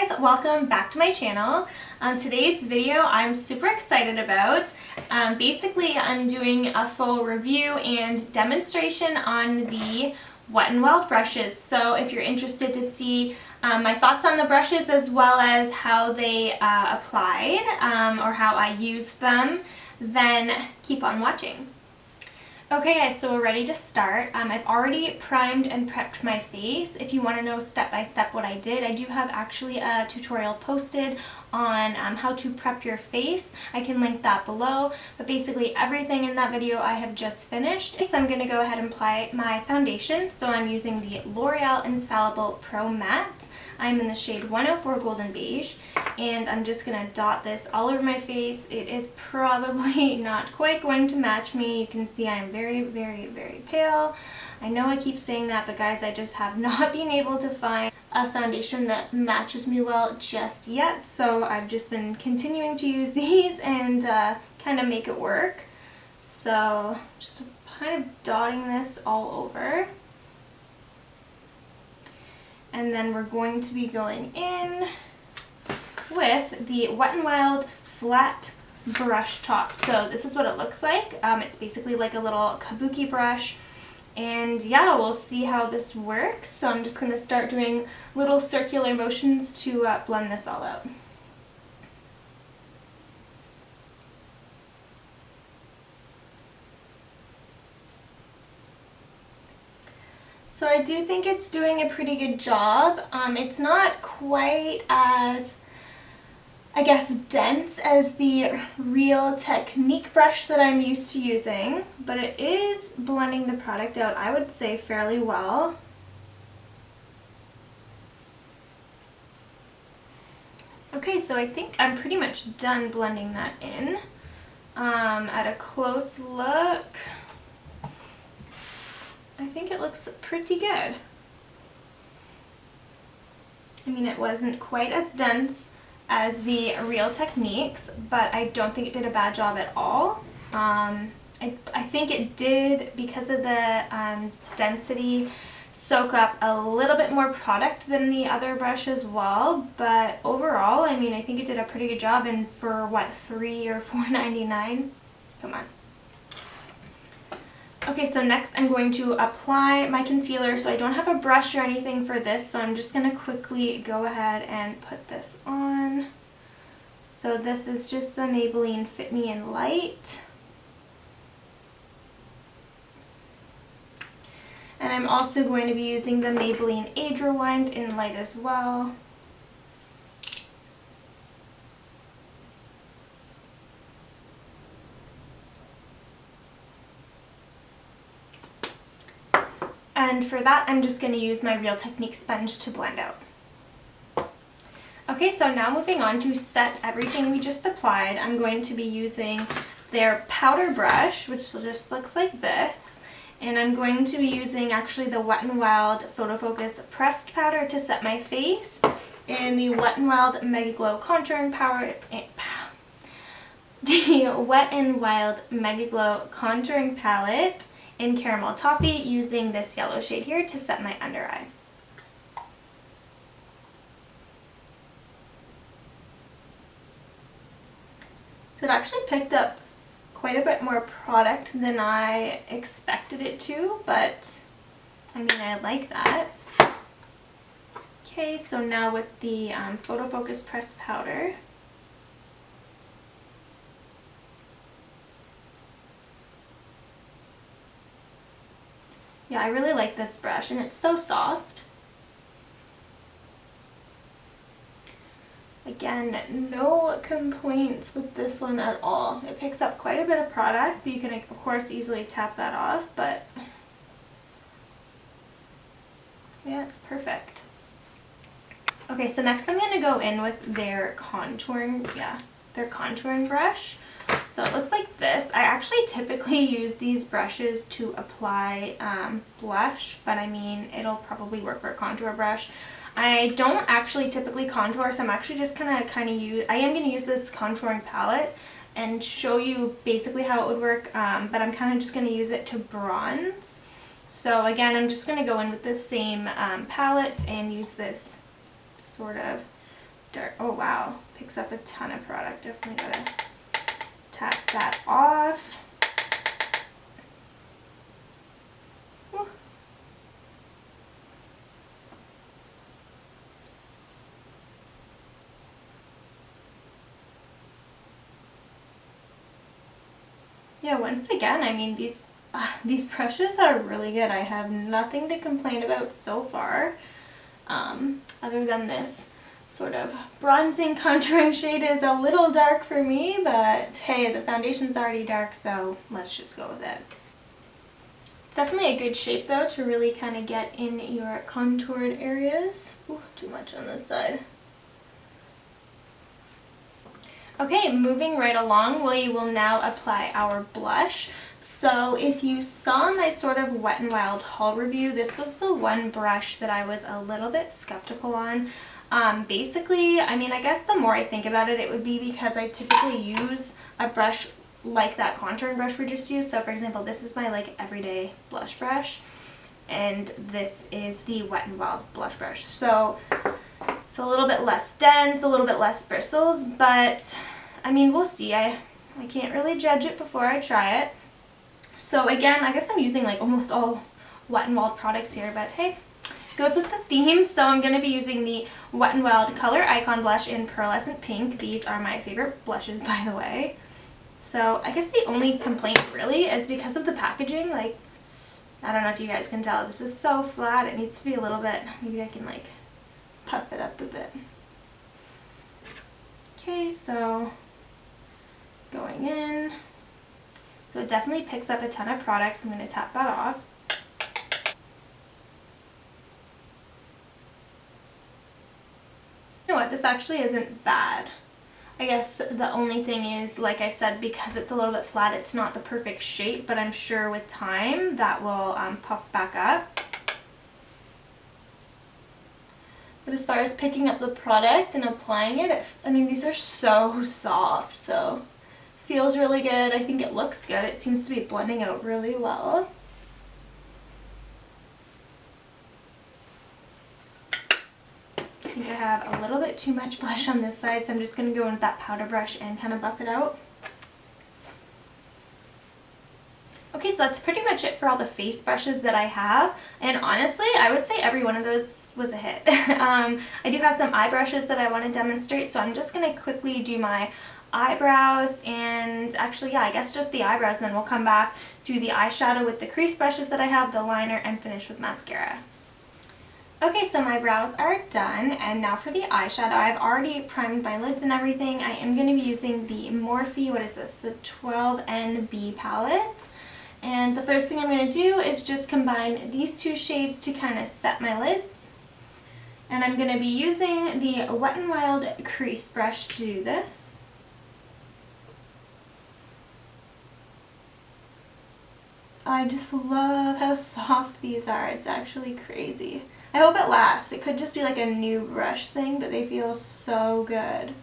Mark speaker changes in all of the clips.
Speaker 1: guys, welcome back to my channel. Today's video I'm super excited about. Basically I'm doing a full review and demonstration on the Wet n Wild brushes. So if you're interested to see my thoughts on the brushes as well as how they applied or how I used them, then keep on watching. Okay guys, so we're ready to start. I've already primed and prepped my face. If you want to know step by step what I did, I do have actually a tutorial posted on how to prep your face. I can link that below, but basically everything in that video I have just finished. So I'm going to go ahead and apply my foundation. So I'm using the L'Oreal Infallible Pro Matte. I'm in the shade 104 Golden Beige, and I'm just going to dot this all over my face. It is probably not quite going to match me. You can see I'm very, very, very pale. I know I keep saying that, but guys, I just have not been able to find a foundation that matches me well just yet. So I've just been continuing to use these and kind of make it work. So just kind of dotting this all over. And then we're going to be going in with the Wet n Wild flat brush top. So this is what it looks like. It's basically like a little kabuki brush. And yeah, we'll see how this works. So I'm just going to start doing little circular motions to blend this all out. So I do think it's doing a pretty good job. It's not quite as, I guess, dense as the Real Technique brush that I'm used to using, but it is blending the product out, I would say, fairly well. Okay, so I think I'm pretty much done blending that in. At a close look, I think it looks pretty good. I mean, it wasn't quite as dense as the Real Techniques, but I don't think it did a bad job at all. I think it did, because of the density, soak up a little bit more product than the other brush as well, but overall, I mean, I think it did a pretty good job, and for what, $3 or $4.99? Come on. Okay, so next I'm going to apply my concealer. So I don't have a brush or anything for this, so I'm just going to quickly go ahead and put this on. So this is just the Maybelline Fit Me in Light. And I'm also going to be using the Maybelline Age Rewind in Light as well. And for that, I'm just going to use my Real Technique sponge to blend out. Okay, so now moving on to set everything we just applied, I'm going to be using their powder brush, which just looks like this. And I'm going to be using actually the Wet n Wild Photo Focus Pressed Powder to set my face, and the Wet n Wild Mega Glow Contouring Powder, the Wet n Wild Mega Glow Contouring Palette in Caramel Toffee, using this yellow shade here to set my under eye. So it actually picked up quite a bit more product than I expected it to, but I mean, I like that. Okay, so now with the Photo Focus Pressed Powder, yeah, I really like this brush, and it's so soft. Again, no complaints with this one at all. It picks up quite a bit of product, but you can, of course, easily tap that off, but yeah, it's perfect. Okay, so next I'm going to go in with their contouring brush. So it looks like this. I actually typically use these brushes to apply blush, but I mean, it'll probably work for a contour brush. I don't actually typically contour, so I'm actually just I am going to use this contouring palette and show you basically how it would work, but I'm kind of just going to use it to bronze. So again, I'm just going to go in with this same palette and use this sort of dark. Oh wow, picks up a ton of product. Definitely gotta tap that off. Whew. Yeah, once again, I mean, these brushes are really good. I have nothing to complain about so far, other than this sort of bronzing contouring shade is a little dark for me, but hey, the foundation's already dark, so let's just go with it. It's definitely a good shape though to really kind of get in your contoured areas. Ooh, too much on this side. Okay, moving right along, we will now apply our blush. So if you saw my sort of Wet n Wild haul review, this was the one brush that I was a little bit skeptical on. Basically, I mean, I guess the more I think about it, it would be because I typically use a brush like that contouring brush we just used. So for example, this is my like everyday blush brush, and this is the Wet n Wild blush brush. So it's a little bit less dense, a little bit less bristles, but I mean, we'll see. I can't really judge it before I try it. So again, I guess I'm using like almost all Wet n Wild products here, but hey, goes with the theme. So I'm going to be using the Wet n Wild Color Icon Blush in Pearlescent Pink. These are my favorite blushes, by the way. So I guess the only complaint really is because of the packaging. Like, I don't know if you guys can tell, this is so flat. It needs to be a little bit, maybe I can like puff it up a bit. Okay, so going in. So it definitely picks up a ton of products. I'm going to tap that off. You know what, this actually isn't bad. I guess the only thing is, like I said, because it's a little bit flat, it's not the perfect shape, but I'm sure with time that will puff back up. But as far as picking up the product and applying it, I mean, these are so soft, so feels really good. I think it looks good. It seems to be blending out really well. I think I have a little bit too much blush on this side, so I'm just going to go in with that powder brush and kind of buff it out. Okay, so that's pretty much it for all the face brushes that I have, and honestly, I would say every one of those was a hit. I do have some eye brushes that I want to demonstrate, so I'm just going to quickly do my eyebrows, and actually, yeah, I guess just the eyebrows, and then we'll come back, do the eyeshadow with the crease brushes that I have, the liner, and finish with mascara. Okay, so my brows are done, and now for the eyeshadow. I've already primed my lids and everything. I am going to be using the Morphe, what is this, the 12NB palette. And the first thing I'm going to do is just combine these two shades to kind of set my lids. And I'm going to be using the Wet n Wild crease brush to do this. I just love how soft these are. It's actually crazy. I hope it lasts. It could just be like a new brush thing, but they feel so good.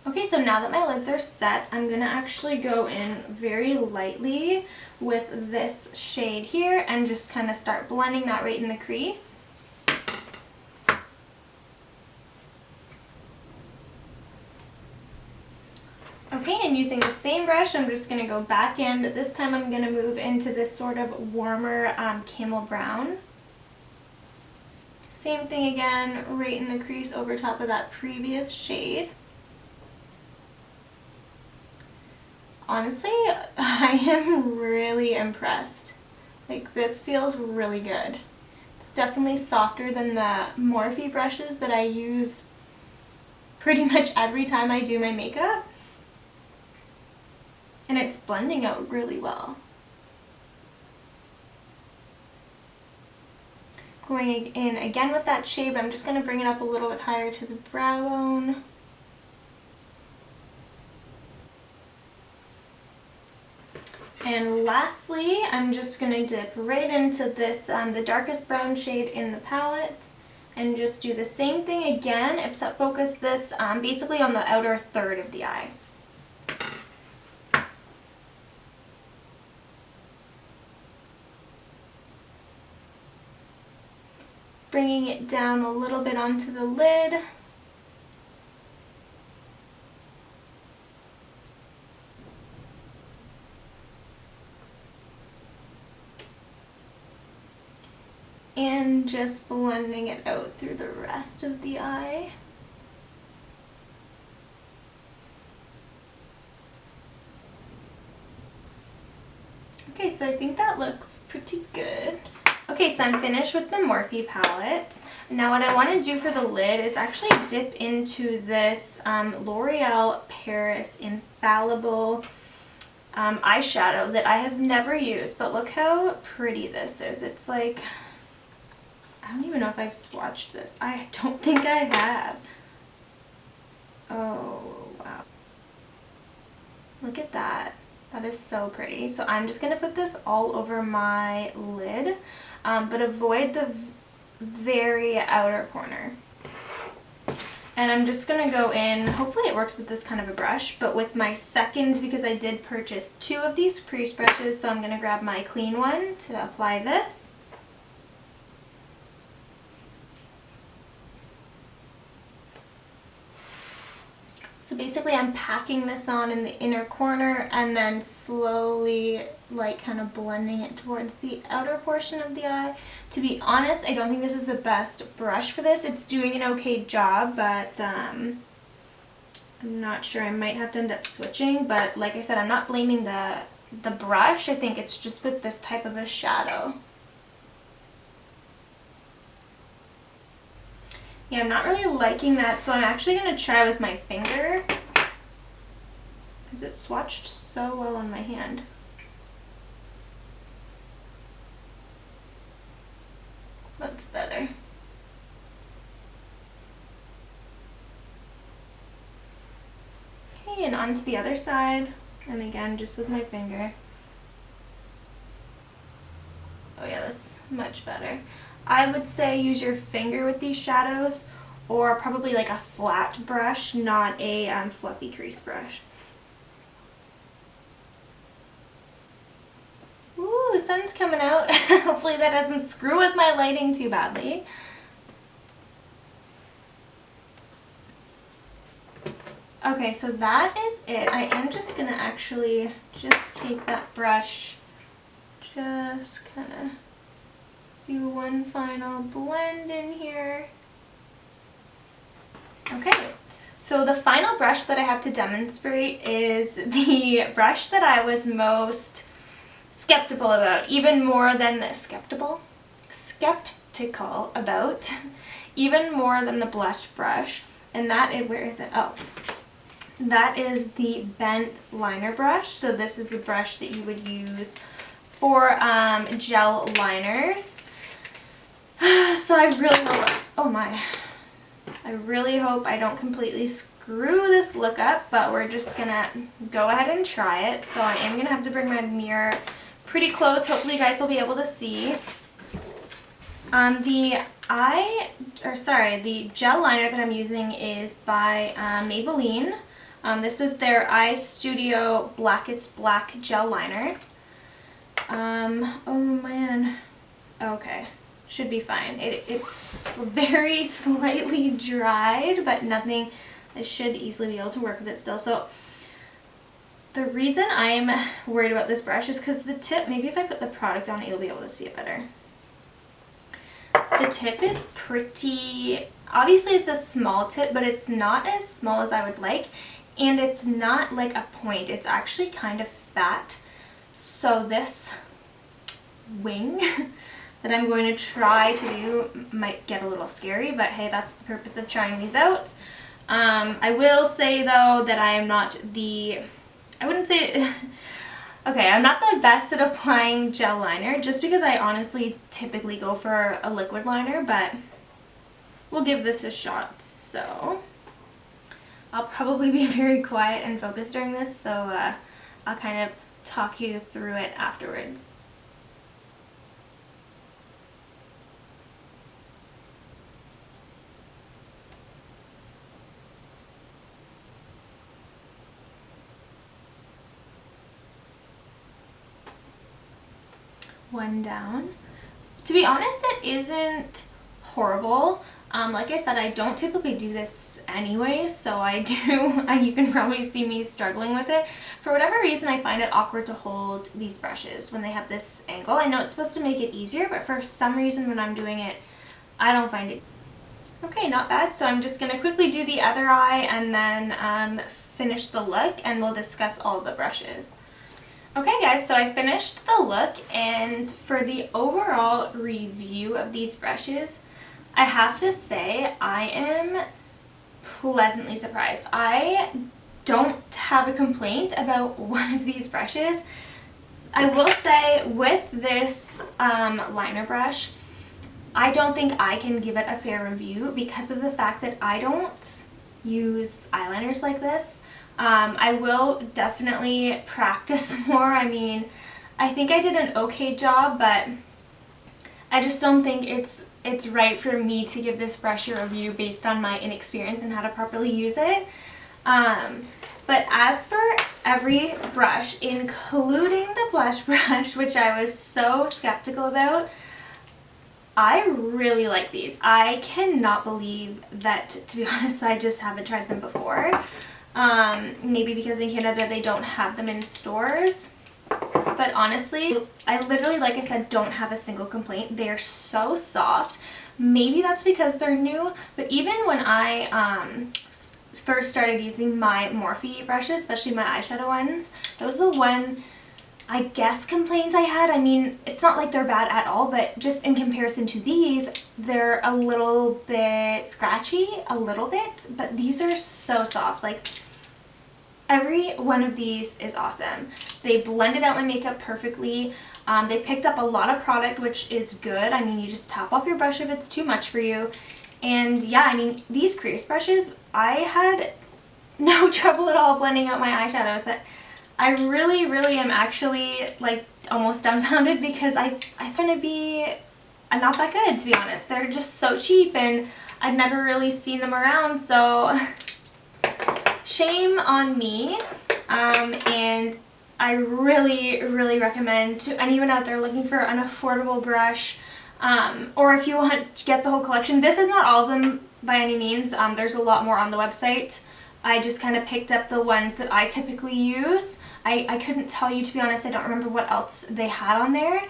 Speaker 1: Okay, so now that my lids are set, I'm going to actually go in very lightly with this shade here and just kind of start blending that right in the crease. Okay, and using the same brush, I'm just going to go back in, but this time I'm going to move into this sort of warmer camel brown. Same thing again, right in the crease over top of that previous shade. Honestly, I am really impressed. Like, this feels really good. It's definitely softer than the Morphe brushes that I use pretty much every time I do my makeup. And it's blending out really well. Going in again with that shade, but I'm just going to bring it up a little bit higher to the brow bone. And lastly, I'm just going to dip right into this, the darkest brown shade in the palette, and just do the same thing again, except focus this basically on the outer third of the eye. bringing it down a little bit onto the lid. And just blending it out through the rest of the eye. Okay, so I think that looks pretty good. Okay, so I'm finished with the Morphe palette. Now what I want to do for the lid is actually dip into this L'Oreal Paris Infallible eyeshadow that I have never used, but look how pretty this is. It's like, I don't even know if I've swatched this. I don't think I have. Oh, wow. Look at that. That is so pretty. So I'm just going to put this all over my lid, but avoid the very outer corner. And I'm just going to go in, hopefully it works with this kind of a brush, but with my second, because I did purchase 2 of these crease brushes, so I'm going to grab my clean one to apply this. So basically I'm packing this on in the inner corner and then slowly like kind of blending it towards the outer portion of the eye. To be honest, I don't think this is the best brush for this. It's doing an okay job, but I'm not sure. I might have to end up switching, but like I said, I'm not blaming the brush. I think it's just with this type of a shadow. Yeah, I'm not really liking that, so I'm actually going to try with my finger because it swatched so well on my hand. That's better. Okay, and on to the other side, and again, just with my finger. Oh yeah, that's much better. I would say use your finger with these shadows, or probably like a flat brush, not a fluffy crease brush. Ooh, the sun's coming out. Hopefully that doesn't screw with my lighting too badly. Okay, so that is it. I am just gonna actually just take that brush, just kind of do one final blend in here. Okay, so the final brush that I have to demonstrate is the brush that I was most skeptical about, even more than the skeptical about, even more than the blush brush, and that is, where is it? Oh, that is the bent liner brush. So this is the brush that you would use for gel liners. So I really hope, oh my, I really hope I don't completely screw this look up, but we're just gonna go ahead and try it. So I am gonna have to bring my mirror pretty close. Hopefully you guys will be able to see. The gel liner that I'm using is by Maybelline. This is their Eye Studio Blackest Black gel liner. Oh man, okay. Should be fine. It's very slightly dried, but nothing. I should easily be able to work with it still. So the reason I'm worried about this brush is because the tip, maybe if I put the product on it, you'll be able to see it better. The tip is pretty, obviously it's a small tip, but it's not as small as I would like, and it's not like a point. It's actually kind of fat. So this wing that I'm going to try to do might get a little scary, but hey, that's the purpose of trying these out. I will say though that I am not the, I wouldn't say, okay, I'm not the best at applying gel liner, just because I honestly typically go for a liquid liner, but we'll give this a shot. So I'll probably be very quiet and focused during this, so I'll kind of talk you through it afterwards. One down. To be honest, it isn't horrible. Like I said, I don't typically do this anyway, so I do, you can probably see me struggling with it. For whatever reason, I find it awkward to hold these brushes when they have this angle. I know it's supposed to make it easier, but for some reason when I'm doing it, I don't find it. Okay, not bad. So I'm just going to quickly do the other eye and then finish the look, and we'll discuss all of the brushes. Okay guys, so I finished the look, and for the overall review of these brushes, I have to say I am pleasantly surprised. I don't have a complaint about one of these brushes. I will say with this liner brush, I don't think I can give it a fair review because of the fact that I don't use eyeliners like this. I will definitely practice more. I mean, I think I did an okay job, but I just don't think it's right for me to give this brush a review based on my inexperience and how to properly use it. But as for every brush, including the blush brush, which I was so skeptical about, I really like these. I cannot believe that, to be honest, I just haven't tried them before. Maybe because in Canada they don't have them in stores. But honestly, I literally, like I said, don't have a single complaint. They are so soft. Maybe that's because they're new, but even when I first started using my Morphe brushes, especially my eyeshadow ones, those are the one, I guess, complaints I had. I mean, it's not like they're bad at all, but just in comparison to these, they're a little bit scratchy, a little bit, but these are so soft. Like, every one of these is awesome. They blended out my makeup perfectly. They picked up a lot of product, which is good. I mean, you just tap off your brush if it's too much for you. And yeah, I mean, these crease brushes, I had no trouble at all blending out my eyeshadows. I really, really am actually like almost dumbfounded because I thought it'd be not that good, to be honest. They're just so cheap and I'd never really seen them around, so shame on me. And I really, really recommend to anyone out there looking for an affordable brush, or if you want to get the whole collection. This is not all of them by any means. There's a lot more on the website. I just kind of picked up the ones that I typically use. I couldn't tell you, to be honest. I don't remember what else they had on there,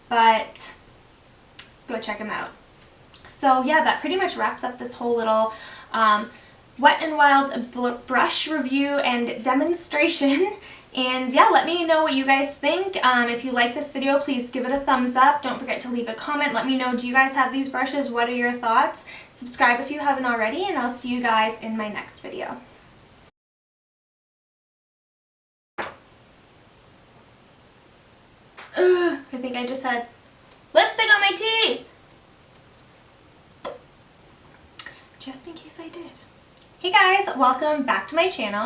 Speaker 1: but go check them out. So yeah, that pretty much wraps up this whole little Wet n Wild brush review and demonstration. And yeah, let me know what you guys think. If you like this video, please give it a thumbs up. Don't forget to leave a comment. Let me know, do you guys have these brushes? What are your thoughts? Subscribe if you haven't already, and I'll see you guys in my next video. Ugh, I think I just had lipstick on my teeth! Just in case I did. Hey guys, welcome back to my channel.